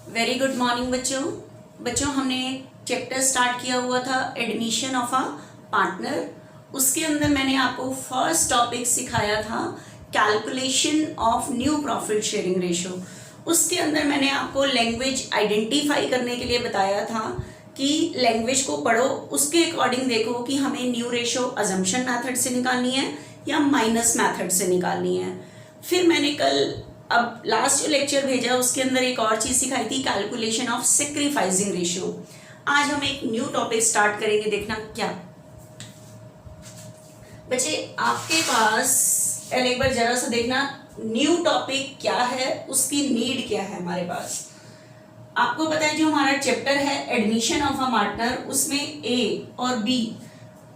Very good morning बच्चों। हमने chapter start किया हुआ था एडमिशन ऑफ अ पार्टनर। उसके अंदर मैंने आपको फर्स्ट टॉपिक सिखाया था calculation of new profit sharing ratio. उसके अंदर मैंने आपको लैंग्वेज आइडेंटिफाई करने के लिए बताया था कि लैंग्वेज को पढ़ो, उसके अकॉर्डिंग देखो कि हमें न्यू रेशो अजम्पशन मेथड से निकालनी है या माइनस मेथड से निकालनी है। फिर मैंने कल अब लास्ट जो लेक्चर भेजा उसके अंदर एक और चीज सिखाई थी कैलकुलेशन ऑफ सेक्रीफाइसिंग रेशियो। आज हम एक न्यू टॉपिक स्टार्ट करेंगे। देखना क्या बच्चे आपके पास, एक बार जरा सा देखना न्यू टॉपिक क्या है, उसकी नीड क्या है हमारे पास। आपको पता है जो हमारा चैप्टर है एडमिशन ऑफ अ पार्टनर, उसमें ए और बी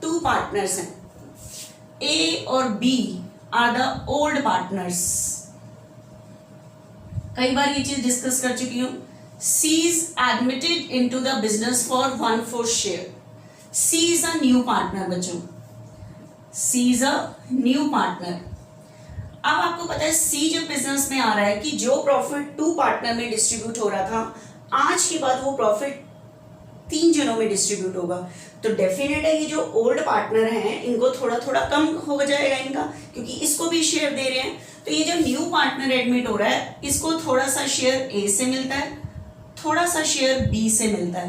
टू पार्टनर्स हैं। ए और B are the old partners. कई बार ये चीज डिस्कस कर चुकी हूं। C is admitted into the business for 1/4 share. C is a new partner बच्चों, C is a new partner. अब आपको पता है सी जब बिजनेस में आ रहा है कि जो प्रॉफिट 2 पार्टनर में डिस्ट्रीब्यूट हो रहा था, आज के बाद वो प्रॉफिट 3 जनों में डिस्ट्रीब्यूट होगा। तो डेफिनेट है ये जो ओल्ड पार्टनर हैं इनको थोड़ा थोड़ा कम हो जाएगा इनका, क्योंकि इसको भी शेयर दे रहे हैं। तो ये जो न्यू पार्टनर एडमिट हो रहा है इसको थोड़ा सा शेयर ए से मिलता है, थोड़ा सा शेयर बी से मिलता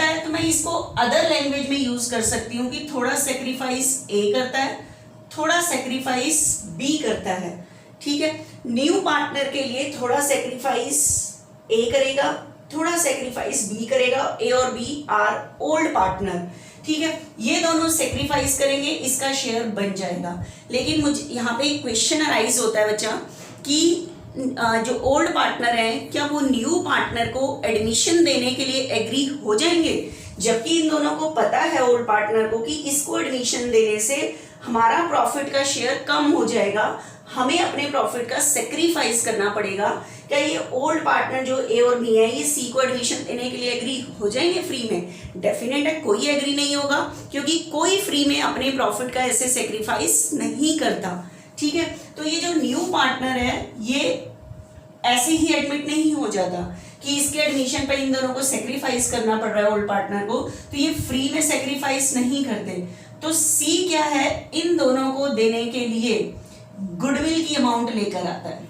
है। तो मैं इसको अदर लैंग्वेज में यूज कर सकती हूँ कि थोड़ा सेक्रीफाइस ए करता है, थोड़ा सेक्रीफाइस बी करता है। ठीक है, न्यू पार्टनर के लिए थोड़ा सेक्रीफाइस ए करेगा, थोड़ा सेक्रीफाइस बी करेगा। ए और बी आर ओल्ड पार्टनर। ठीक है, ये दोनों सेक्रीफाइस करेंगे, इसका शेयर बन जाएगा। लेकिन मुझे यहाँ पे एक क्वेश्चन अराइज होता है बच्चा कि जो ओल्ड पार्टनर है क्या वो न्यू पार्टनर को एडमिशन देने के लिए एग्री हो जाएंगे, जबकि इन दोनों को पता है ओल्ड पार्टनर को कि इसको एडमिशन देने से हमारा प्रॉफिट का शेयर कम हो जाएगा, हमें अपने प्रॉफिट का सेक्रीफाइस करना पड़ेगा। क्या ये ओल्ड पार्टनर जो ए और बी है ये सी को एडमिशन देने के लिए एग्री हो जाएंगे फ्री में? डेफिनेट है कोई एग्री नहीं होगा, क्योंकि कोई फ्री में अपने प्रॉफिट का ऐसे सेक्रीफाइस नहीं करता। ठीक है, तो ये जो न्यू पार्टनर है ये ऐसे ही एडमिट नहीं हो जाता कि इसके एडमिशन पर इन दोनों को सेक्रीफाइस करना पड़ रहा है ओल्ड पार्टनर को, तो ये फ्री में सेक्रीफाइस नहीं करते। तो सी क्या है, इन दोनों को देने के लिए गुडविल की अमाउंट लेकर आता है।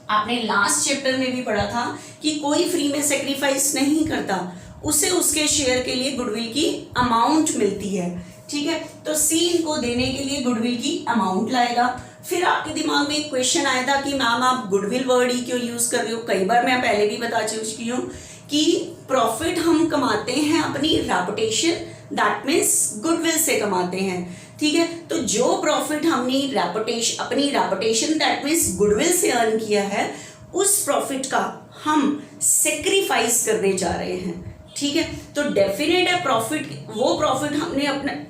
आपने लास्ट चैप्टर में भी पढ़ा था कि कोई फ्री में सेक्रीफाइस नहीं करता, उसे उसके शेयर के लिए गुडविल की अमाउंट मिलती है। ठीक है, तो सी इनको देने के लिए गुडविल की अमाउंट लाएगा। फिर आपके दिमाग में एक क्वेश्चन आया था कि मैम आप गुडविल वर्ड ही क्यों यूज कर रहे हो? कई बार मैं पहले भी बता चुकी हूँ कि प्रॉफिट हम कमाते हैं अपनी रेपुटेशन, दैट मीन्स गुडविल से कमाते हैं। ठीक है, तो जो प्रॉफिट हमने अपनी रेपुटेशन दैट मीन्स गुडविल से अर्न किया है, उस प्रॉफिट का हम सेक्रीफाइस करने जा रहे हैं। ठीक है, तो डेफिनेट है प्रॉफिट, वो प्रॉफिट हमने अपने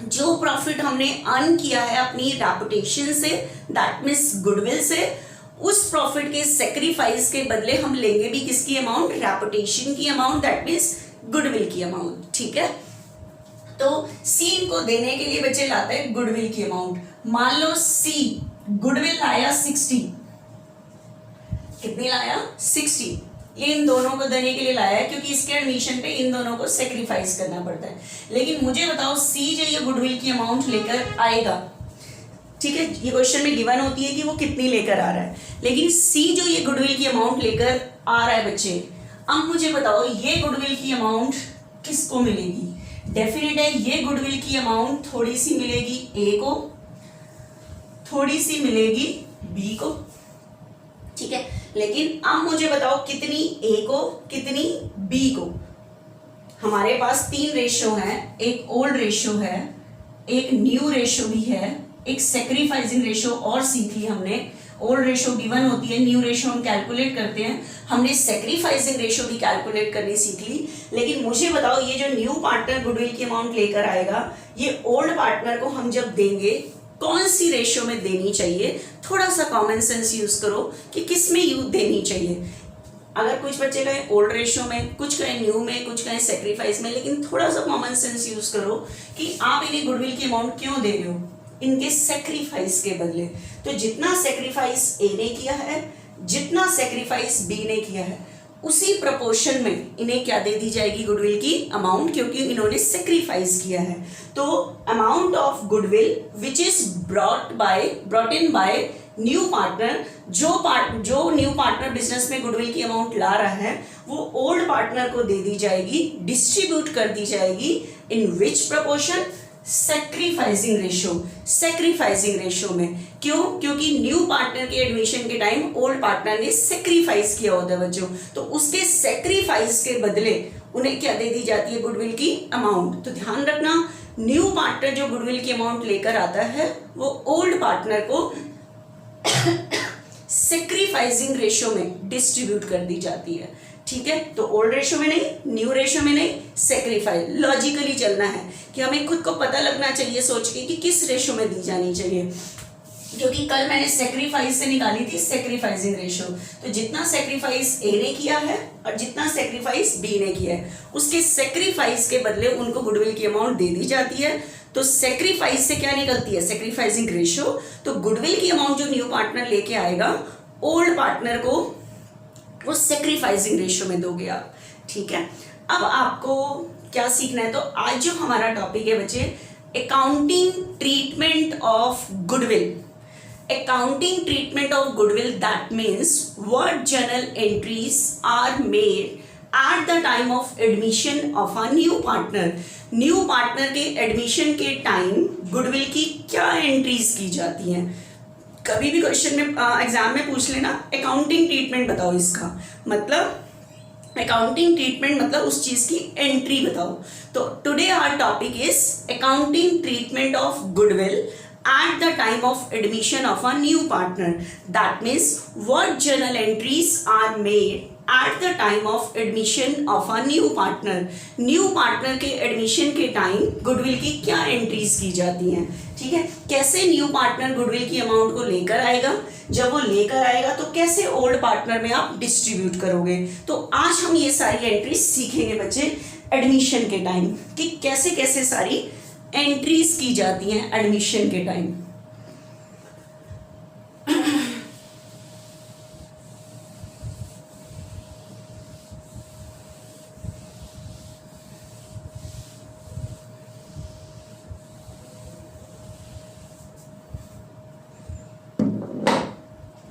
जो प्रॉफिट हमने अर्न किया है अपनी reputation say that means goodwill से, उस प्रॉफिट के सेक्रीफाइस के बदले हम लेंगे भी किसकी अमाउंट? रेपुटेशन की अमाउंट, दैट मीन्स गुडविल की अमाउंट। ठीक है, तो सी इनको देने के लिए बच्चे लाते हैं गुडविल की अमाउंट। मान लो सी गुडविल लाया 60, कितनी लाया? 60। ये इन दोनों को देने के लिए लाया है क्योंकि इसके एडमिशन पे इन दोनों को सेक्रीफाइस करना पड़ता है। लेकिन मुझे बताओ सी जो ये गुडविल की अमाउंट लेकर आएगा, ठीक है, ये क्वेश्चन में गिवन होती है कि वो कितनी लेकर आ रहा है, लेकिन सी जो ये गुडविल की अमाउंट लेकर आ रहा है बच्चे, अब मुझे बताओ ये गुडविल की अमाउंट किसको मिलेगी? डेफिनेट है ये गुडविल की अमाउंट थोड़ी सी मिलेगी ए को, थोड़ी सी मिलेगी बी को। ठीक है, लेकिन अब मुझे बताओ कितनी ए को, कितनी बी को? हमारे पास 3 रेशियो हैं, एक ओल्ड रेशियो है, एक न्यू रेशियो भी है, एक सेक्रीफाइसिंग रेशियो और सीख ली हमने। ओल्ड रेशियो गिवन होती है, न्यू रेशियो हम कैलकुलेट करते हैं, हमने सेक्रीफाइसिंग रेशियो भी कैलकुलेट करनी सीख ली। लेकिन मुझे बताओ ये जो न्यू पार्टनर गुडविल की अमाउंट लेकर आएगा, ये ओल्ड पार्टनर को हम जब देंगे कौन सी रेशियो में देनी चाहिए? थोड़ा सा कॉमन सेंस यूज करो कि किस में यूज देनी चाहिए। अगर कुछ बच्चे कहें ओल्ड रेशियो में, कुछ कहें न्यू में, कुछ कहें सेक्रीफाइस में, लेकिन थोड़ा सा कॉमन सेंस यूज करो कि आप इन्हें गुडविल की अमाउंट क्यों दे रहे हो। इनके सेक्रीफाइस के बदले। तो जितना सेक्रीफाइस ए ने किया है, जितना सेक्रीफाइस बी ने किया है, उसी प्रपोर्शन में इन्हें क्या दे दी जाएगी, गुडविल की अमाउंट, क्योंकि इन्होंने सेक्रीफाइस किया है। तो amount of goodwill which is brought in by new partner, जो न्यू पार्टनर बिजनेस में गुडविल की अमाउंट ला रहा है, वो ओल्ड पार्टनर को दे दी जाएगी, डिस्ट्रीब्यूट कर दी जाएगी। इन विच प्रपोर्शन, सेक्रीफाइसिंग रेशियो में। क्यों? क्योंकि न्यू पार्टनर के एडमिशन के टाइम ओल्ड पार्टनर ने सेक्रीफाइस किया होता है बच्चों, तो उसके सेक्रीफाइस के बदले उन्हें क्या दे दी जाती है, गुडविल की अमाउंट। तो ध्यान रखना, न्यू पार्टनर जो गुडविल की अमाउंट लेकर आता है, वो ओल्ड पार्टनर को सेक्रीफाइसिंग रेशियो में डिस्ट्रीब्यूट कर दी जाती है। ठीक है, तो ओल्ड रेशियो में नहीं, न्यू रेशियो में नहीं, सेक्रीफाइस। लॉजिकली चलना है कि हमें खुद को पता लगना चाहिए सोच के कि किस रेशियो में दी जानी चाहिए, क्योंकि कल मैंने सेक्रीफाइस से निकाली थी सेक्रीफाइसिंग रेशियो। तो जितना सेक्रीफाइस ए ने किया है और जितना सेक्रीफाइस बी ने किया है, उसके सेक्रीफाइस के बदले उनको गुडविल की अमाउंट दे दी जाती है। तो सेक्रीफाइस से क्या निकलती है, सेक्रीफाइसिंग रेशियो। तो गुडविल की अमाउंट जो न्यू पार्टनर लेके आएगा, ओल्ड पार्टनर को वो सेक्रीफाइसिंग रेशियो में दोगे आप। ठीक है, अब आपको क्या सीखना है, तो आज जो हमारा टॉपिक है बच्चे, accounting treatment of goodwill. Accounting treatment of goodwill, that means what journal entries are made at the time of admission of a new partner. New partner के एडमिशन के टाइम गुडविल की क्या एंट्रीज की जाती हैं। कभी भी क्वेश्चन में एग्जाम में पूछ लेना, अकाउंटिंग ट्रीटमेंट बताओ, इसका मतलब अकाउंटिंग ट्रीटमेंट मतलब उस चीज की एंट्री बताओ। तो today our topic is accounting treatment of goodwill at the time of admission of a new partner. That means what journal entries are made at the time of admission of a new partner. New partner के admission के time goodwill की क्या entries की जाती हैं। ठीक है, कैसे न्यू पार्टनर गुडविल की अमाउंट को लेकर आएगा, जब वो लेकर आएगा तो कैसे ओल्ड पार्टनर में आप डिस्ट्रीब्यूट करोगे। तो आज हम ये सारी एंट्रीज सीखेंगे बच्चे एडमिशन के टाइम, कि कैसे कैसे सारी एंट्रीज की जाती हैं एडमिशन के टाइम।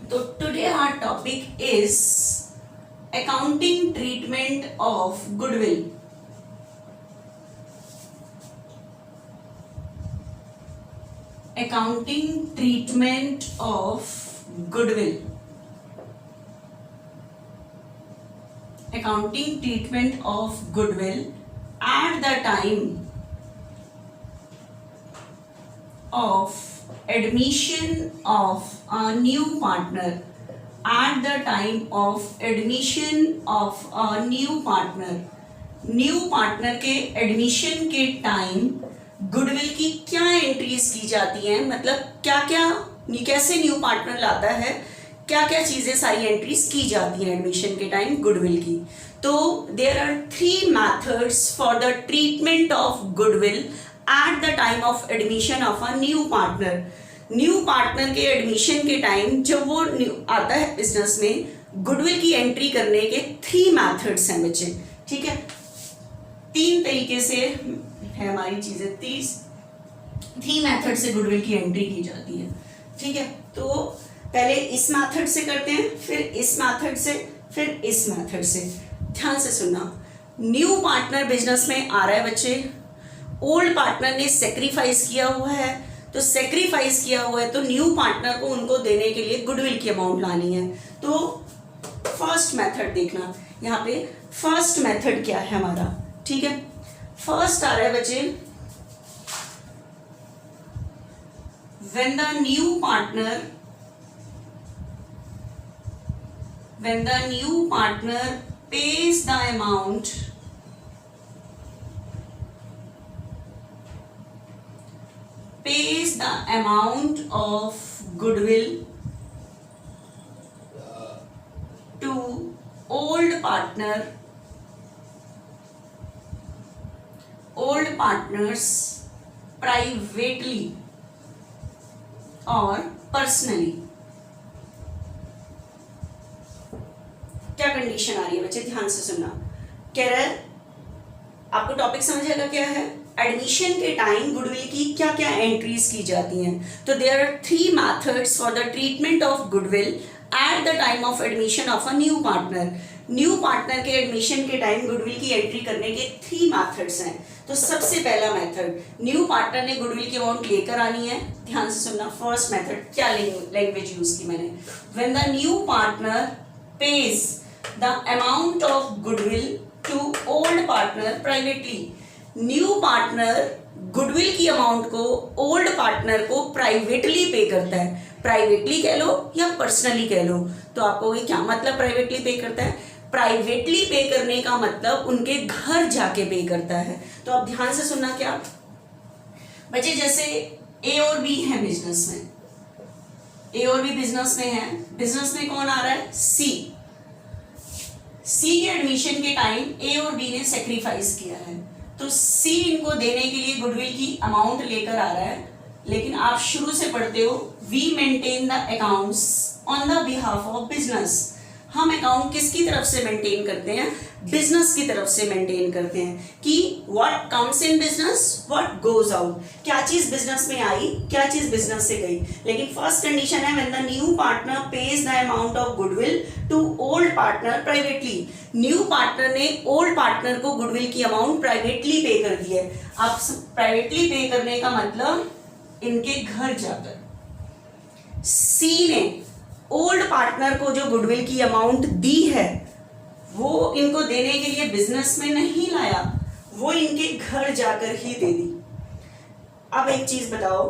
तो today our topic is accounting treatment of goodwill. Accounting treatment of goodwill. Accounting treatment of goodwill at the time of admission of a new partner. At the time of admission of a new partner. New partner के admission के time goodwill की क्या entries की जाती हैं, मतलब क्या क्या, कैसे न्यू पार्टनर लाता है, क्या क्या चीजें सारी एंट्रीज की जाती हैं एडमिशन के टाइम गुडविल की। तो there are 3 methods for the treatment of goodwill at the time of admission of a new partner. New partner के एडमिशन के टाइम जब वो आता है बिजनेस में, गुडविल की एंट्री करने के 3 मेथड्स हैं बच्चे। ठीक है, 3 तरीके से है हमारी चीजें, 3 मेथड से गुडविल की एंट्री की जाती है। ठीक है, तो पहले इस मेथड से करते हैं, फिर इस मेथड से, फिर इस मेथड से। ध्यान से सुनना, न्यू पार्टनर बिजनेस में आ रहा है बच्चे, ओल्ड पार्टनर ने सेक्रीफाइस किया हुआ है, तो सेक्रीफाइस किया हुआ है तो न्यू पार्टनर को उनको देने के लिए गुडविल की अमाउंट लानी है। तो फर्स्ट मेथड देखना, यहाँ पे फर्स्ट मेथड क्या है हमारा। ठीक है, फर्स्ट आ रहा है बच्चे, when the new partner pays the amount of goodwill to old partners privately, और पर्सनली। क्या कंडीशन आ रही है बच्चे, ध्यान से सुनना। कह रहा है, आपको टॉपिक समझ आएगा क्या है। एडमिशन के टाइम गुडविल की क्या क्या एंट्रीज की जाती हैं। तो there are 3 methods for the treatment of goodwill at the time of admission of a new partner. New partner के एडमिशन के टाइम गुडविल की एंट्री करने के 3 मेथड्स हैं। तो सबसे पहला मेथड, न्यू पार्टनर ने गुडविल की अमाउंट लेकर आनी है। ध्यान से सुनना। फर्स्ट मेथड, क्या लैंग्वेज यूज की मैंने, when the new partner pays the amount of goodwill to old partner privately. New partner goodwill की अमाउंट को ओल्ड पार्टनर को प्राइवेटली पे करता है। प्राइवेटली कह लो या पर्सनली कह लो। तो आपको ये क्या मतलब प्राइवेटली पे करता है। प्राइवेटली पे करने का मतलब उनके घर जाके पे करता है। तो आप ध्यान से सुनना। क्या बच्चे, जैसे ए और बी है बिजनेस में, ए और बी बिजनेस में है। बिजनेस में कौन आ रहा है, सी। सी के एडमिशन के टाइम ए और बी ने सेक्रीफाइस किया है, तो सी इनको देने के लिए गुडविल की अमाउंट लेकर आ रहा है। लेकिन आप शुरू से पढ़ते हो, we maintain the accounts on the behalf of business. हम अकाउंट किसकी तरफ से मेंटेन करते हैं, बिजनेस की तरफ से मेंटेन करते हैं कि what comes in business what goes out. क्या चीज बिजनेस में आई, क्या चीज बिजनेस से गई। लेकिन फर्स्ट कंडीशन है when the new partner pays the amount of goodwill to old partner privately. New partner ने ओल्ड पार्टनर को गुडविल की अमाउंट प्राइवेटली पे कर दी है। अब प्राइवेटली पे करने का मतलब इनके घर जाकर। सी ने ओल्ड पार्टनर को जो गुडविल की अमाउंट दी है वो इनको देने के लिए बिजनेस में नहीं लाया, वो इनके घर जाकर ही दे दी। अब एक चीज बताओ,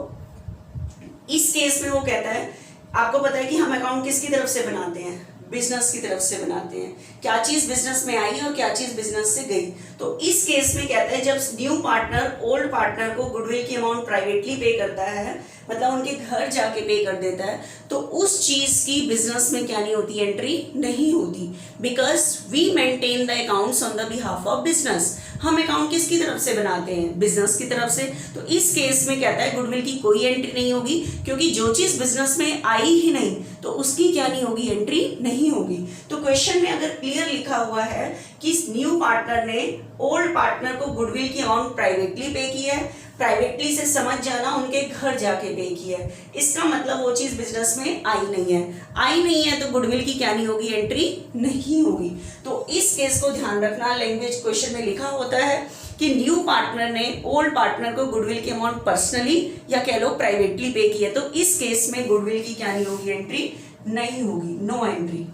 इस केस में वो कहता है, आपको पता है कि हम अकाउंट किसकी तरफ से बनाते हैं, बिजनेस की तरफ से बनाते हैं। क्या चीज बिजनेस में आई और क्या चीज बिजनेस से गई। तो इस केस में कहता है जब न्यू पार्टनर ओल्ड पार्टनर को गुडविल की अमाउंट प्राइवेटली पे करता है, मतलब उनके घर जाके पे कर देता है, तो उस चीज की बिजनेस में क्या नहीं होती, एंट्री नहीं होती। Because we maintain the accounts on the behalf of business. हम अकाउंट किसकी तरफ से बनाते हैं, बिजनेस की तरफ से। तो इस केस में कहता है गुडविल की कोई एंट्री नहीं होगी, क्योंकि जो चीज बिजनेस में आई ही नहीं तो उसकी क्या नहीं होगी, एंट्री नहीं होगी। तो क्वेश्चन में अगर क्लियर लिखा हुआ है कि न्यू पार्टनर ने ओल्ड पार्टनर को गुडविल की अमाउंट प्राइवेटली पे की है, प्राइवेटली से समझ जाना उनके घर जाके पे किया है, इसका मतलब वो चीज बिजनेस में आई नहीं है। आई नहीं है तो गुडविल की क्या नहीं होगी, एंट्री नहीं होगी। तो इस केस को ध्यान रखना। लैंग्वेज क्वेश्चन में लिखा होता है कि न्यू पार्टनर ने ओल्ड पार्टनर को गुडविल की अमाउंट पर्सनली या कह लो प्राइवेटली पे की है, तो इस केस में गुडविल की क्या नहीं होगी, एंट्री नहीं होगी। No entry,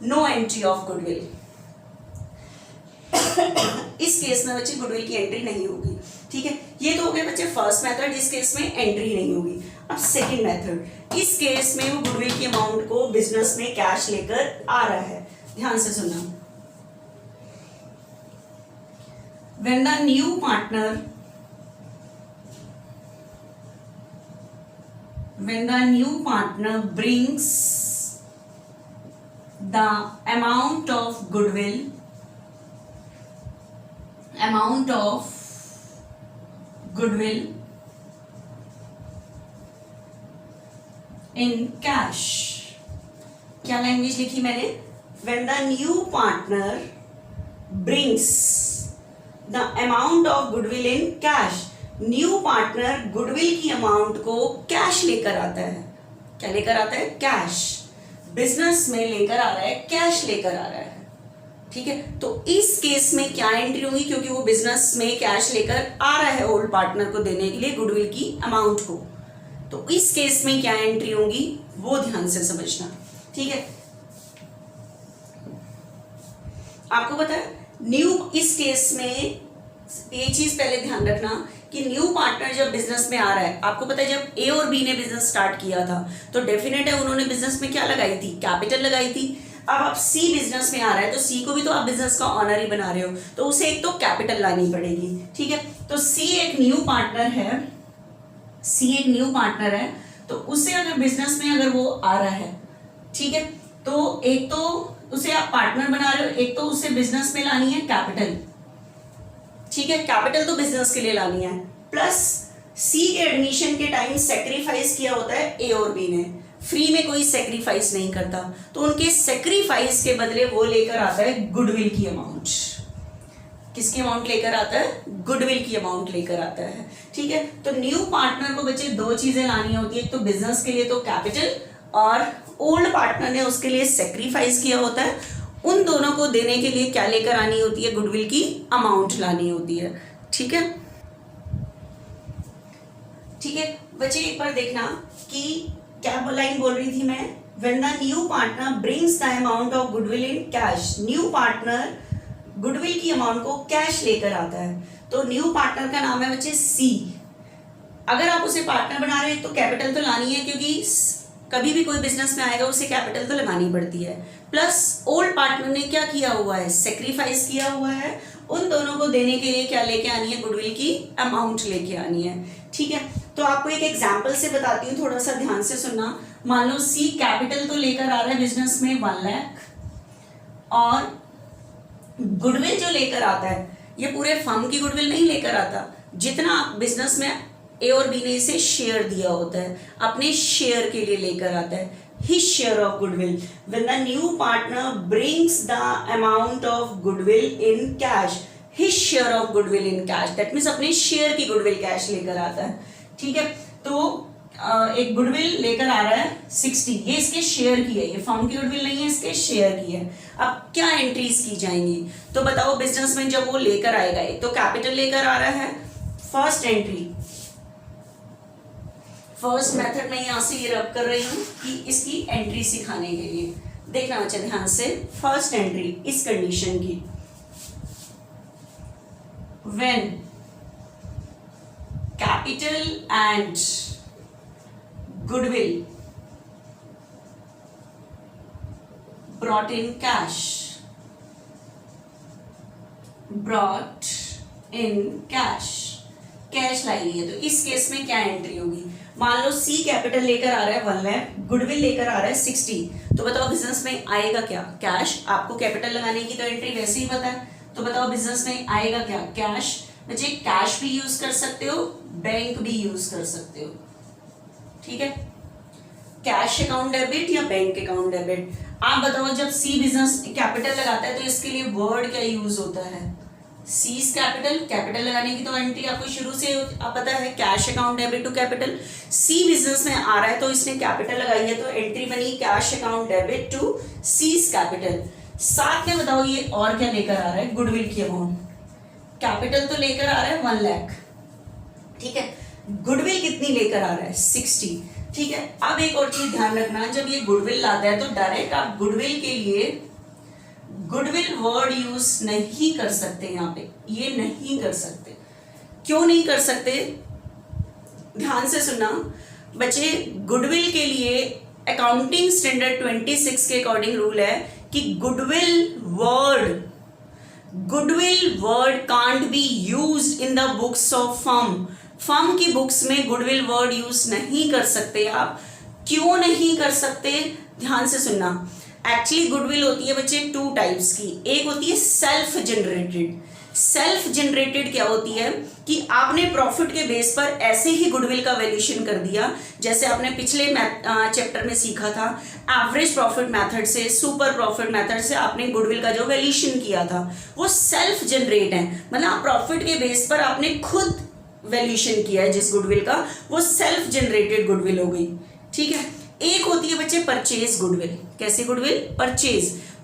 no entry of goodwill. इस केस में बच्चे गुडविल की एंट्री नहीं होगी। ठीक है, ये तो हो गया बच्चे फर्स्ट मेथड, इस केस में एंट्री नहीं होगी। अब सेकंड मेथड, इस केस में वो गुडविल की अमाउंट को बिजनेस में कैश लेकर आ रहा है। ध्यान से सुनना। When the new partner brings the amount of goodwill in cash, क्या लैंग्वेज लिखी मैंने, when the new partner brings the amount of goodwill in cash, new partner goodwill की अमाउंट को कैश लेकर आता है। क्या लेकर आता है, कैश। बिजनेस में लेकर आ रहा है, कैश लेकर आ रहा है। ठीक है, तो इस केस में क्या एंट्री होगी, क्योंकि वो बिजनेस में कैश लेकर आ रहा है ओल्ड पार्टनर को देने के लिए गुडविल की अमाउंट को, तो इस केस में क्या एंट्री होगी वो ध्यान से समझना। ठीक है, आपको पता है न्यू, इस केस में ये चीज पहले ध्यान रखना कि न्यू पार्टनर जब बिजनेस में आ रहा है, आपको पता है जब ए और बी ने बिजनेस स्टार्ट किया था तो डेफिनेट है उन्होंने बिजनेस में क्या लगाई थी, कैपिटल लगाई थी। अब आप सी बिजनेस में आ रहा है तो सी को भी तो आप बिजनेस का ऑनर ही बना रहे हो, तो उसे एक तो कैपिटल लानी पड़ेगी। ठीक है, तो सी एक न्यू पार्टनर है, तो उसे अगर बिजनेस में अगर वो आ रहा है, ठीक है, तो एक तो उसे आप पार्टनर बना रहे हो, एक तो उसे बिजनेस में लानी है कैपिटल। ठीक है, कैपिटल तो बिजनेस के लिए लानी है, प्लस सी के एडमिशन के टाइम सेक्रीफाइस किया होता है ए और बी ने, फ्री में कोई सेक्रीफाइस नहीं करता, तो उनके सेक्रीफाइस के बदले वो लेकर आता है गुडविल की अमाउंट। किसकी अमाउंट लेकर आता है? गुडविल की अमाउंट लेकर आता है। ठीक है, तो न्यू पार्टनर को बच्चे दो चीजें लानी होती है, एक तो बिजनेस के लिए तो कैपिटल, और ओल्ड पार्टनर ने उसके लिए सेक्रीफाइस किया होता है, उन दोनों को देने के लिए क्या लेकर आनी होती है? गुडविल की अमाउंट लानी होती है। ठीक है, ठीक है बच्चे, एक बार देखना कि क्या लाइन बोल रही थी मैं, when the new partner brings the amount of goodwill in cash, new partner goodwill की अमाउंट को कैश लेकर आता है, तो न्यू पार्टनर का नाम है बच्चे सी। अगर आप उसे पार्टनर बना रहे हैं तो कैपिटल तो लानी है, क्योंकि कभी भी कोई बिजनेस में आएगा उसे कैपिटल तो लगानी पड़ती है। प्लस ओल्ड पार्टनर ने क्या किया हुआ है? सेक्रीफाइस किया हुआ है, उन दोनों को देने के लिए क्या लेके आनी है? गुडविल की अमाउंट लेके आनी है। ठीक है, तो आपको एक एग्जांपल से बताती हूँ, थोड़ा सा ध्यान से सुनना। मान लो सी कैपिटल तो लेकर आ रहा है बिजनेस में 1 लाख, और गुडविल जो लेकर आता है ये पूरे फर्म की गुडविल नहीं लेकर आता, जितना आप बिजनेस में ए और बी ने इसे शेयर दिया होता है अपने शेयर के लिए लेकर आता है, his share of goodwill. When the new partner brings the amount of goodwill in cash, his share of goodwill in cash, that means अपने शेयर की गुडविल कैश लेकर आता है। ठीक है, तो एक गुडविल लेकर आ रहा है 60, ये इसके शेयर की है, ये फर्म की गुडविल नहीं है, इसके शेयर की है। अब क्या एंट्रीज की जाएंगी? तो बताओ, बिजनेस में जब वो लेकर आएगा, एक तो कैपिटल लेकर आ रहा है, फर्स्ट एंट्री, फर्स्ट मेथड मैं यहां से ये रब कर रही हूं कि इसकी एंट्री सिखाने के लिए। देखना बच्चा ध्यान से, फर्स्ट एंट्री इस कंडीशन की, when capital and goodwill brought in cash, brought in cash, cash लाई है, तो इस केस में क्या एंट्री होगी? मान लो सी कैपिटल लेकर आ रहा है 1 लाख, गुडविल लेकर आ रहा है 60, तो बताओ बिजनेस में आएगा क्या? कैश। आपको कैपिटल लगाने की तो एंट्री वैसे ही पता है, तो बताओ बिजनेस में आएगा क्या? कैश। बच्चे कैश भी यूज कर सकते हो, बैंक भी यूज कर सकते हो। ठीक है, कैश अकाउंट डेबिट या बैंक अकाउंट डेबिट। आप बताओ, जब सी बिजनेस कैपिटल लगाता है तो इसके लिए वर्ड क्या यूज होता है? Seize capital. कैपिटल लगाने की तो एंट्री आपको शुरू से आप पता है, cash account debit to capital. C business में आ रहा है तो इसने कैपिटल लगाई है, तो एंट्री बनी cash account debit to C's capital. साथ में बताओ ये और क्या लेकर आ रहा है? गुडविल की अमाउंट। कैपिटल तो लेकर आ रहा है 1 लाख, ठीक है, गुडविल कितनी लेकर आ रहा है? 60। ठीक है, अब एक और चीज ध्यान रखना, जब ये गुडविल लाता है तो डायरेक्ट आप गुडविल के लिए गुडविल वर्ड यूज नहीं कर सकते। यहाँ पे ये नहीं कर सकते। क्यों नहीं कर सकते? ध्यान से सुनना बच्चे, गुडविल के लिए अकाउंटिंग स्टैंडर्ड 26 के अकॉर्डिंग रूल है कि goodwill word can't be used in the books of firm. Firm की बुक्स में गुडविल वर्ड यूज नहीं कर सकते आप। क्यों नहीं कर सकते? ध्यान से सुनना। एक्चुअली गुडविल होती है बच्चे 2 टाइप्स की। एक होती है सेल्फ जनरेटेड। सेल्फ जनरेटेड क्या होती है कि आपने प्रॉफिट के बेस पर ऐसे ही गुडविल का वैल्यूएशन कर दिया, जैसे आपने पिछले चैप्टर में सीखा था, एवरेज प्रॉफिट मेथड से, सुपर प्रॉफिट मेथड से आपने गुडविल का जो वैल्यूएशन किया था वो सेल्फ जनरेट है। मतलब आप प्रॉफिट के बेस पर आपने खुद वैल्यूएशन किया है जिस गुडविल का, वो सेल्फ जनरेटेड गुडविल हो गई। ठीक है, एक होती है बच्चे परचेज गुडविल। कैसी गुडविल?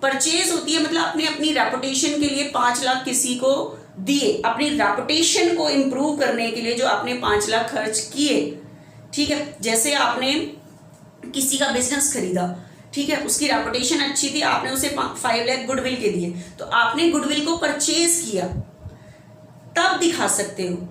परचेज होती है मतलब आपने अपनी रेपुटेशन के लिए 5 लाख किसी को दिए, अपनी रेपुटेशन को इंप्रूव करने के लिए जो आपने 5 लाख खर्च किए। ठीक है, जैसे आपने किसी का बिजनेस खरीदा, ठीक है, उसकी रेपुटेशन अच्छी थी, आपने उसे 5 लाख गुडविल के दिए, तो आपने गुडविल को परचेज किया, तब दिखा सकते हो।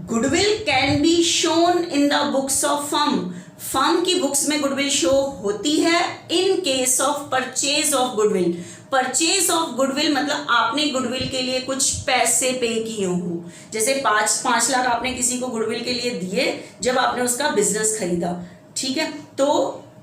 Goodwill can be shown in the books of firm. Firm की बुक्स में गुडविल शो होती है in case of purchase of goodwill. Purchase of goodwill मतलब आपने गुडविल के लिए कुछ पैसे पे किए हो, जैसे 5 लाख आपने किसी को गुडविल के लिए दिए जब आपने उसका बिजनेस खरीदा। ठीक है, तो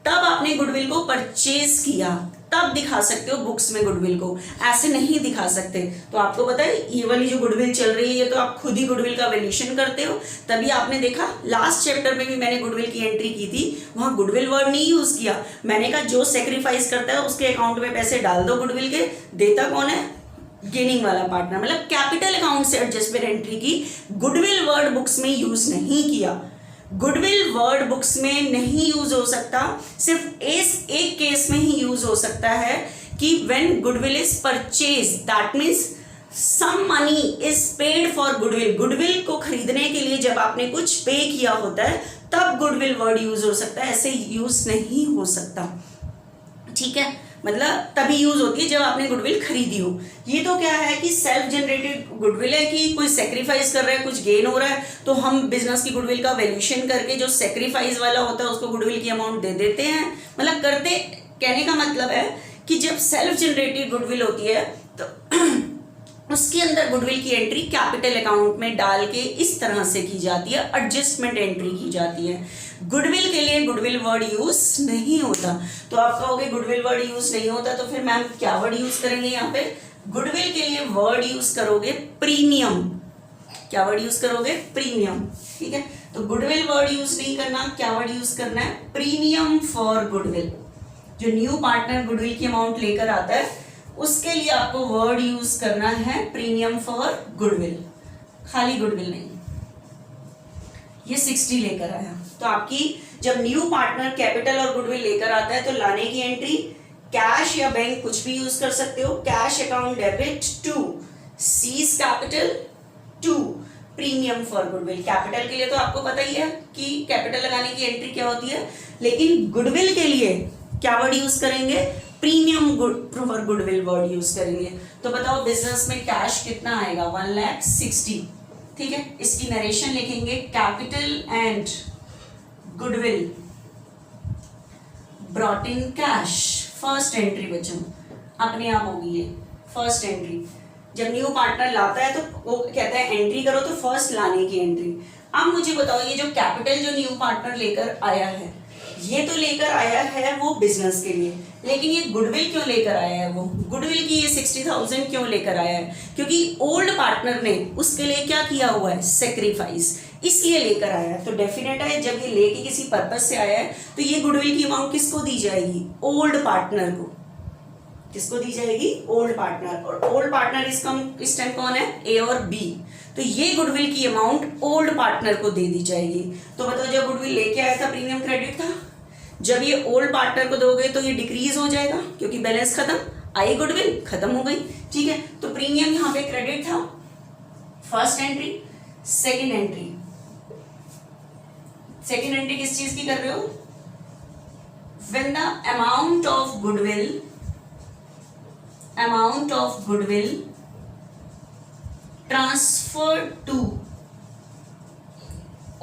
तब आपने गुडविल को परचेज किया, तब दिखा सकते हो बुक्स में गुडविल को, ऐसे नहीं दिखा सकते। तो आपको पता है ये वाली जो गुडविल चल रही है ये तो आप खुद ही गुडविल का वैल्यूएशन करते हो। तभी आपने देखा लास्ट चैप्टर में भी मैंने गुडविल की एंट्री की थी, वहां गुडविल वर्ड नहीं यूज किया। मैंने कहा जो सेक्रीफाइस करता है उसके अकाउंट में पैसे डाल दो गुडविल के, देता कौन है, गेनिंग वाला पार्टनर, मतलब कैपिटल अकाउंट से एडजस्टमेंट एंट्री की। गुडविल वर्ड बुक्स में यूज नहीं किया। गुडविल वर्ड बुक्स में नहीं यूज हो सकता, सिर्फ एक केस में ही यूज हो सकता है कि when goodwill is purchase, that means some money is paid for goodwill. Goodwill को खरीदने के लिए जब आपने कुछ पे किया होता है तब गुडविल वर्ड यूज हो सकता है, ऐसे यूज नहीं हो सकता। ठीक है, मतलब तभी यूज होती है जब आपने गुडविल खरीदी हो। ये तो क्या है कि सेल्फ जनरेटेड गुडविल है कि कोई सेक्रीफाइस कर रहा है, कुछ गेन हो रहा है, तो हम बिजनेस की गुडविल का वैल्यूएशन करके जो सेक्रीफाइस वाला होता है उसको गुडविल की अमाउंट दे देते हैं। मतलब करते, कहने का मतलब है कि जब सेल्फ जनरेटेड गुडविल होती है तो उसके अंदर गुडविल की एंट्री कैपिटल अकाउंट में डाल के इस तरह से की जाती है, एडजस्टमेंट एंट्री की जाती है। गुडविल के लिए गुडविल वर्ड यूज नहीं होता। तो आप कहोगे गुडविल वर्ड यूज नहीं होता तो फिर मैम क्या वर्ड यूज करेंगे यहाँ पे? गुडविल के लिए वर्ड यूज करोगे प्रीमियम। क्या वर्ड यूज करोगे? प्रीमियम। ठीक है, तो गुडविल वर्ड यूज नहीं करना, क्या वर्ड यूज करना है? Premium for goodwill. जो न्यू पार्टनर गुडविल की अमाउंट लेकर आता है उसके लिए आपको वर्ड यूज करना है प्रीमियम फॉर गुडविल, खाली गुडविल नहीं। ये 60 लेकर आया, तो आपकी जब न्यू पार्टनर कैपिटल और गुडविल लेकर आता है तो लाने की एंट्री कैश या बैंक कुछ भी यूज कर सकते हो। Cash account debit to C's capital to premium for goodwill. Capital के लिए तो आपको पता ही है कि कैपिटल लगाने की एंट्री क्या होती है, लेकिन गुडविल के लिए क्या वर्ड यूज करेंगे? Premium for goodwill word use करेंगे। तो बताओ बिजनेस में कैश कितना आएगा? 1,60,000। ठीक है, इसकी नरेशन लिखेंगे capital and goodwill brought in cash. First entry बच्चों अपने आप होगी ये फर्स्ट एंट्री। जब न्यू पार्टनर लाता है तो वो कहता है एंट्री करो, तो फर्स्ट लाने की एंट्री। अब मुझे बताओ ये जो कैपिटल जो न्यू पार्टनर लेकर आया है, ये तो लेकर आया है वो बिजनेस के लिए, लेकिन ये गुडविल क्यों लेकर आया है? वो गुडविल की ये 60,000 क्यों लेकर आया है? क्योंकि ओल्ड पार्टनर ने उसके लिए क्या किया हुआ है? सेक्रीफाइस, इसलिए लेकर आया है। तो डेफिनेट है जब ये लेके किसी पर्पज से आया है तो ये गुडविल की अमाउंट किसको दी जाएगी? ओल्ड पार्टनर को। किसको दी जाएगी? Old partner. और ओल्ड पार्टनर इस टाइम कौन है? ए और बी। तो ये गुडविल की अमाउंट ओल्ड पार्टनर को दे दी जाएगी। तो बताओ जब गुडविल लेके आया था प्रीमियम क्रेडिट था, जब ये ओल्ड पार्टनर को दोगे तो ये डिक्रीज हो जाएगा क्योंकि बैलेंस खत्म, आई गुडविल खत्म हो गई। ठीक है, तो प्रीमियम यहाँ पे क्रेडिट था, first entry. Second entry, second entry किस चीज की कर रहे हो? When the amount of goodwill transfer to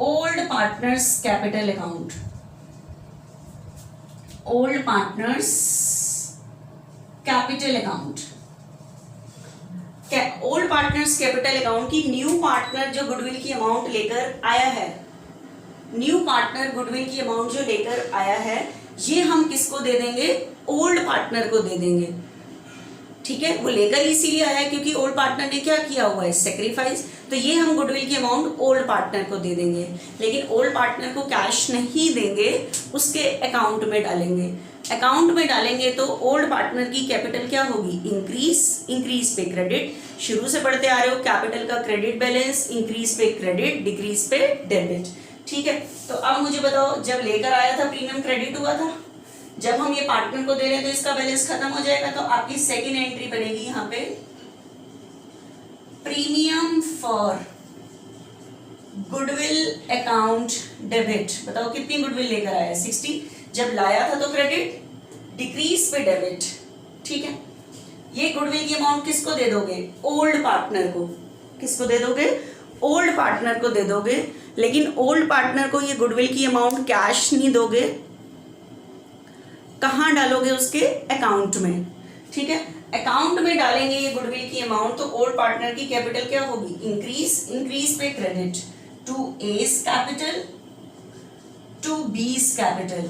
old partners capital account. Old partners capital account, old partners capital account की न्यू पार्टनर जो गुडविल की अमाउंट लेकर आया है, न्यू पार्टनर गुडविल की अमाउंट जो लेकर आया है, ये हम किसको दे देंगे? ओल्ड पार्टनर को दे देंगे। ठीक है, वो लेकर इसीलिए आया क्योंकि ओल्ड पार्टनर ने क्या किया हुआ है? सेक्रीफाइस। तो ये हम गुडविल की अमाउंट ओल्ड पार्टनर को दे देंगे, लेकिन ओल्ड पार्टनर को कैश नहीं देंगे, उसके अकाउंट में डालेंगे। अकाउंट में डालेंगे तो ओल्ड पार्टनर की कैपिटल क्या होगी? इंक्रीज। इंक्रीज पे क्रेडिट, शुरू से पढ़ते आ रहे हो कैपिटल का क्रेडिट बैलेंस, इंक्रीज पे क्रेडिट, डिक्रीज पे डेबिट। ठीक है, तो अब मुझे बताओ जब लेकर आया था प्रीमियम क्रेडिट हुआ था, जब हम ये पार्टनर को दे रहे हैं तो इसका बैलेंस खत्म हो जाएगा। तो आपकी सेकेंड एंट्री बनेगी यहाँ पे premium for goodwill account debit. बताओ कितनी गुडविल लेकर आया? 60। जब लाया था तो क्रेडिट, डिक्रीज पे डेबिट। ठीक है, ये गुडविल की अमाउंट किसको दे दोगे? ओल्ड पार्टनर को। किसको दे दोगे? ओल्ड पार्टनर को दे दोगे, लेकिन ओल्ड पार्टनर को ये गुडविल की अमाउंट कैश नहीं दोगे, कहाँ डालोगे? उसके अकाउंट में। ठीक है, अकाउंट में डालेंगे ये गुडविल की अमाउंट, तो ओल्ड पार्टनर की कैपिटल क्या होगी? इंक्रीज। इंक्रीज पे credit to A's capital to B's capital.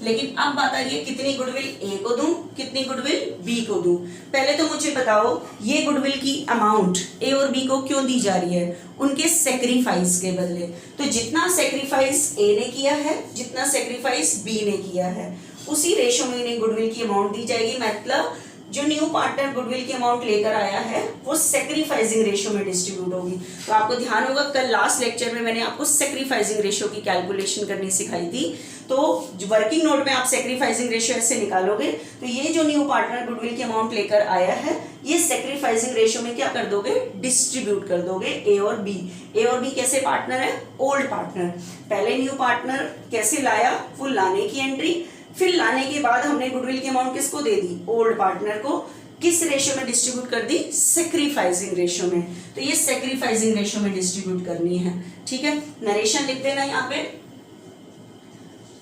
लेकिन अब बात आ रही है कितनी गुडविल ए को दूं, कितनी गुडविल बी को दूं। पहले तो मुझे बताओ ये गुडविल की अमाउंट ए और बी को क्यों दी जा रही है, उनके सेक्रीफाइस के बदले। तो जितना सेक्रीफाइस ए ने किया है, जितना सेक्रीफाइस बी ने किया है, उसी रेशो में इन्हें गुडविल की अमाउंट दी जाएगी। मतलब जो न्यू पार्टनर गुडविल की अमाउंट लेकर आया है वो सेक्रीफाइसिंग रेशो में डिस्ट्रीब्यूट होगी। तो आपको ध्यान होगा कल लास्ट लेक्चर में मैंने आपको सेक्रीफाइसिंग रेशो की कैलकुलेशन करनी सिखाई थी। तो वर्किंग नोट में आप सेक्रीफाइसिंग रेशो ऐसे निकालोगे, तो ये जो न्यू पार्टनर गुडविल की अमाउंट लेकर आया है ये सेक्रीफाइसिंग रेशो में क्या कर दोगे, डिस्ट्रीब्यूट कर दोगे ए और बी। ए और बी कैसे पार्टनर है, ओल्ड पार्टनर। पहले न्यू पार्टनर कैसे लाया, वो लाने की एंट्री, फिर लाने के बाद हमने गुडविल की अमाउंट किसको दे दी, ओल्ड पार्टनर को। किस रेशो में डिस्ट्रीब्यूट कर दी, सेक्रीफाइसिंग रेशो में। तो ये सेक्रीफाइसिंग रेशो में डिस्ट्रीब्यूट करनी है। ठीक है, नरेशन लिख देना यहाँ पे,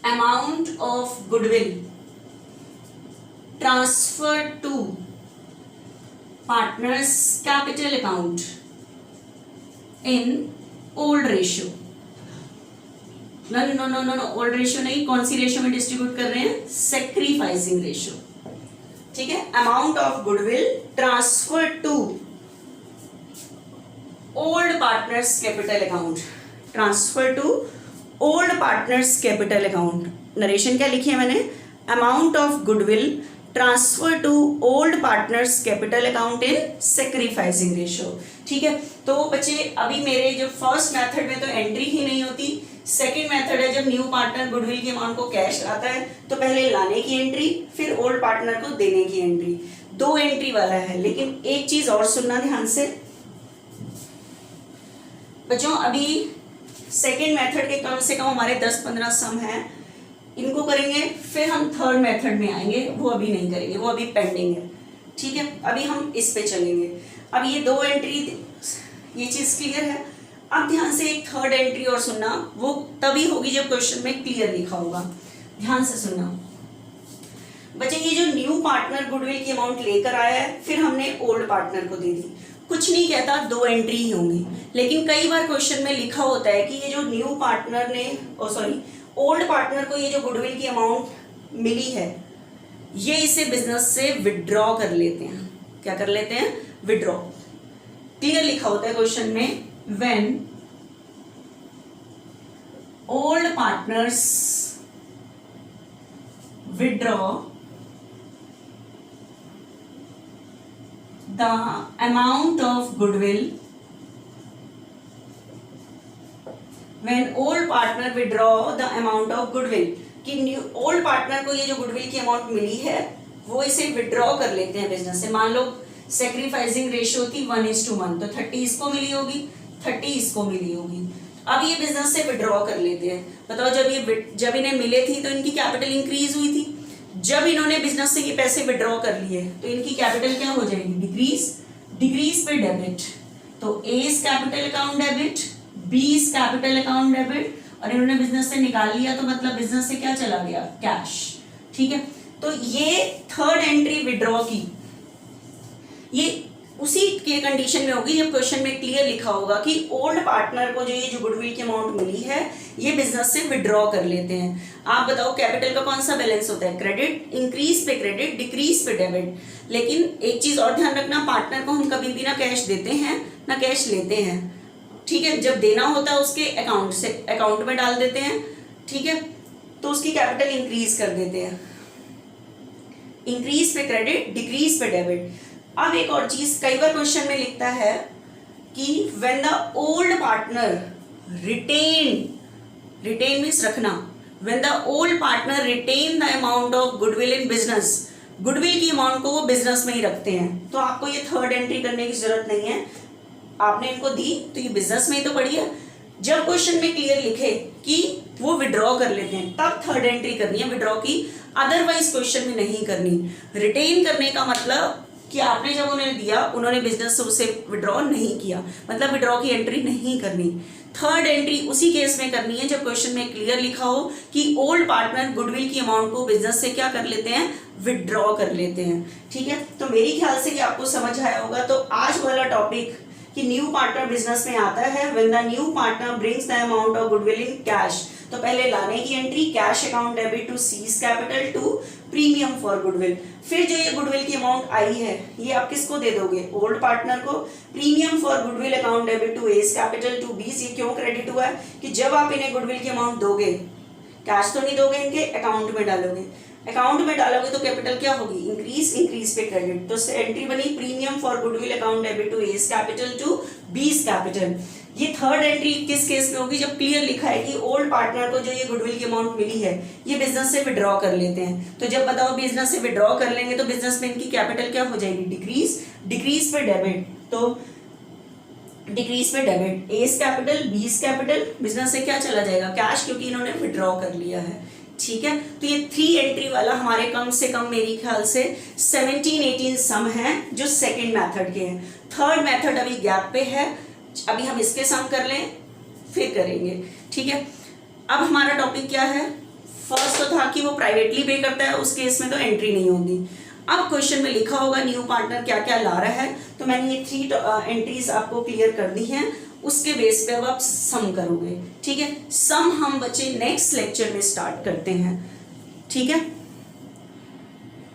amount of goodwill transfer to partners capital account in old ratio. No no no no no, old ratio नहीं, कौन सी रेशो में डिस्ट्रीब्यूट कर रहे हैं, सेक्रीफाइसिंग रेशो। ठीक है, amount of goodwill transfer to old partners capital account, transfer to old partners capital account. Narration क्या लिखी है मैंने, amount of goodwill transfer to old partners capital account in sacrificing ratio. ठीक है, तो बच्चे अभी मेरे जो फर्स्ट मेथड में तो एंट्री ही नहीं होती, सेकंड मेथड है जब न्यू पार्टनर गुडविल की अमाउंट को कैश लाता है तो पहले लाने की एंट्री, फिर ओल्ड पार्टनर को देने की एंट्री, दो एंट्री वाला है। लेकिन एक चीज और सुनना ध्यान से बच्चों, अभी सेकंड मेथड के कम से कम हमारे 10-15 सम हैं, इनको करेंगे, फिर हम थर्ड मेथड में आएंगे, वो अभी नहीं करेंगे, वो अभी पेंडिंग है। ठीक है, अभी हम इस पे चलेंगे। अब ये दो एंट्री, ये चीज क्लियर है। अब ध्यान से एक थर्ड एंट्री और सुनना, वो तभी होगी जब क्वेश्चन में क्लियर लिखा होगा। ध्यान से सुनना बच्चे, ये जो न्यू पार्टनर गुडविल की अमाउंट लेकर आया है, फिर हमने ओल्ड पार्टनर को दे दी। कुछ नहीं कहता, दो एंट्री ही होंगी, लेकिन कई बार क्वेश्चन में लिखा होता है कि ये जो न्यू पार्टनर ने, ओल्ड पार्टनर को ये जो गुडविल की अमाउंट मिली है, ये इसे बिजनेस से विड्रॉ कर लेते हैं। क्या कर लेते हैं, विड्रॉ। क्लियर लिखा होता है क्वेश्चन में, when old partners withdraw the amount of goodwill, when old partner withdraw the amount of goodwill, कि न्यू ओल्ड पार्टनर को ये जो गुडविल की अमाउंट मिली है वो इसे विड्रॉ कर लेते हैं बिजनेस से। मान लो सेक्रीफाइसिंग रेशियो थी 1:1, तो 30 इसको मिली होगी, 30 इसको मिली होगी। अब ये बिजनेस से विड्रॉ कर लेते हैं। बताओ, जब इन्हें मिले थी तो इनकी कैपिटल इंक्रीज हुई थी, जब इन्होंने बिजनेस से ये पैसे विड्रॉ कर लिए तो इनकी कैपिटल क्या हो जाएगी, डिक्रीज। डिक्रीज पे डेबिट, तो A is capital account debit, B is capital account debit, और इन्होंने बिजनेस से निकाल लिया तो मतलब बिजनेस से क्या चला गया, कैश। ठीक है, तो ये थर्ड एंट्री विड्रॉ की, ये उसी के कंडीशन में होगी जब क्वेश्चन में क्लियर लिखा होगा कि ओल्ड पार्टनर को जो गुडविल की अमाउंट मिली है ये बिजनेस से विड्रॉ कर लेते हैं। आप बताओ कैपिटल का कौन सा बैलेंस होता है, क्रेडिट। इंक्रीज पे क्रेडिट, डिक्रीज पे डेबिट। लेकिन एक चीज और ध्यान रखना, पार्टनर को हम कभी भी ना कैश देते हैं ना कैश लेते हैं। ठीक है, जब देना होता है उसके अकाउंट में डाल देते हैं। ठीक है, तो उसकी कैपिटल इंक्रीज कर देते हैं। इंक्रीज पे क्रेडिट, डिक्रीज पे डेबिट। अब एक और चीज, कई बार क्वेश्चन में लिखता है कि when the old partner retain means रखना, when the old partner retain the amount of goodwill in business, goodwill की अमाउंट को वो बिजनेस में ही रखते हैं। तो आपको ये थर्ड एंट्री करने की जरूरत नहीं है, आपने इनको दी तो ये बिजनेस में ही तो पड़ी है। जब क्वेश्चन में क्लियर लिखे कि वो विड्रॉ कर लेते हैं तब थर्ड एंट्री करनी है विड्रॉ की, अदरवाइज क्वेश्चन में नहीं करनी। रिटेन करने का मतलब कि आपने जब उन्हें दिया उन्होंने बिजनेस से उसे विड्रॉ नहीं किया, मतलब विड्रॉ की एंट्री नहीं करनी। थर्ड एंट्री उसी केस में करनी है जब क्वेश्चन में क्लियर लिखा हो कि ओल्ड पार्टनर गुडविल की अमाउंट को बिजनेस से क्या कर लेते हैं, विड्रॉ कर लेते हैं। ठीक है, तो मेरी ख्याल से कि आपको समझ आया होगा। तो आज वाला टॉपिक कि न्यू पार्टनर बिजनेस में आता है when the new partner brings the amount of goodwill in cash, तो पहले लाने की entry cash account debit to C's capital to premium for goodwill. फिर जो ये गुडविल की अमाउंट आई है ये आप किसको दे दोगे, ओल्ड पार्टनर को। Premium for goodwill account debit to A's capital to B's, ये क्यों क्रेडिट हुआ है कि जब आप इन्हें गुडविल की अमाउंट दोगे, कैश तो नहीं दोगे, इनके अकाउंट में डालोगे, अकाउंट में डालोगे तो कैपिटल क्या होगी, इंक्रीज, इंक्रीज पे क्रेडिट। तो एंट्री बनी premium for goodwill account debit to A's capital to B's capital. ये थर्ड एंट्री किस केस में होगी, जब क्लियर लिखा है कि ओल्ड पार्टनर को जो ये गुडविल की अमाउंट मिली है ये बिजनेस से विड्रॉ कर लेते हैं। तो जब बताओ बिजनेस से विड्रॉ कर लेंगे तो बिजनेस में इनकी कैपिटल क्या हो जाएगी, डिक्रीज, डिक्रीज पे डेबिट, तो डिक्रीज पे डेबिट, एस कैपिटल बीस कैपिटल, बिजनेस से क्या चला जाएगा, कैश, क्योंकि इन्होंने विड्रॉ कर लिया है। ठीक है, तो ये 3 एंट्री वाला हमारे कम से कम मेरे ख्याल से 17-18 सम हैं जो सेकंड मेथड के हैं। थर्ड मेथड अभी गैप पे है, अभी हम इसके सम कर लें फिर करेंगे। ठीक है, अब हमारा टॉपिक क्या है, फर्स्ट तो था कि वो प्राइवेटली पे करता है, उस केस में तो एंट्री नहीं होगी। अब क्वेश्चन में लिखा होगा न्यू पार्टनर क्या क्या ला रहा है, तो मैंने ये 3 एंट्रीज आपको क्लियर कर दी हैं, उसके बेस पे अब आप सम करोगे। ठीक है, सम हम बच्चे नेक्स्ट लेक्चर में स्टार्ट करते हैं। ठीक है।